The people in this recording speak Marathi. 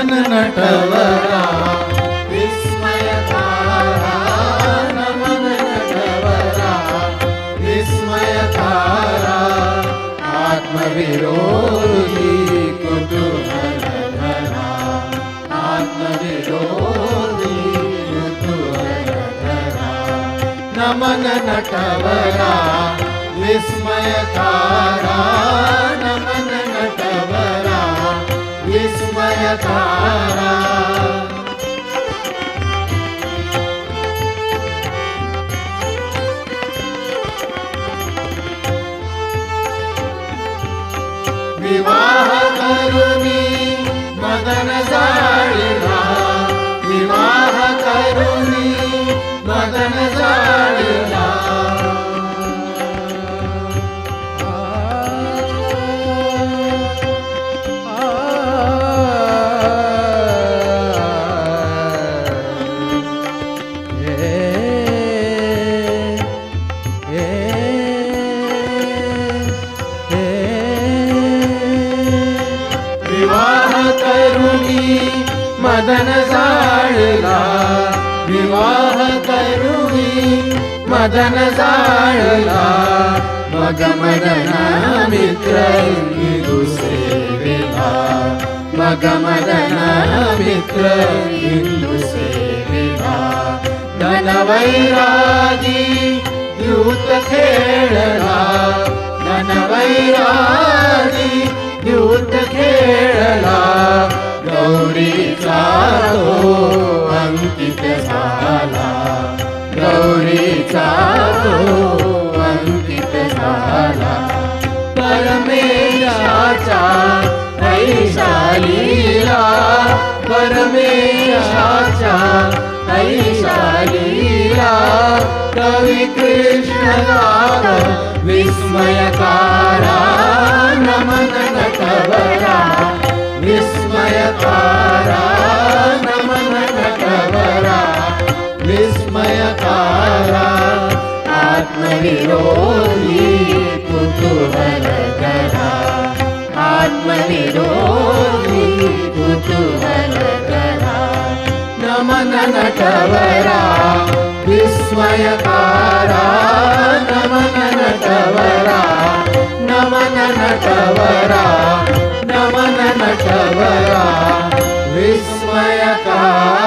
नमन नटवरा विस्मयकारा नमन नटवरा विस्मयकारा आत्मविरोधी कुतूहलधरा आत्मविरोधी कुतूहलधरा नमन नटवरा विस्मयकारा नमन नटवरा विस्मयकारा विवाह करुणी मदन जाळला विवाह करुणी मदन जाळला विवाह करुणी मदन जाळला विवाह करुणी मदन जाळला मग मदन मित्र इंदू सेविला मग मदन मित्र इंदू सेविला धनवैरागी युत खेळला धनवैरागी युत खेळला गौरीचा तो अंकित झाला गौरीचा तो अंकित झाला परमेशाचा ऐशा लीला परमेशाचा ऐशा लीला कवी कृष्ण गाव विस्मयकारा नमन नटवरा विस्मयकारा नमन नटवरा विस्मयकारा आत्मविरोधी कुतूहलधरा आत्मविरोधी कुतूहलधरा नमन नटवरा विस्मयकारा नमन नटवरा नमन नटवरा नमन नटवरा विस्मयकारा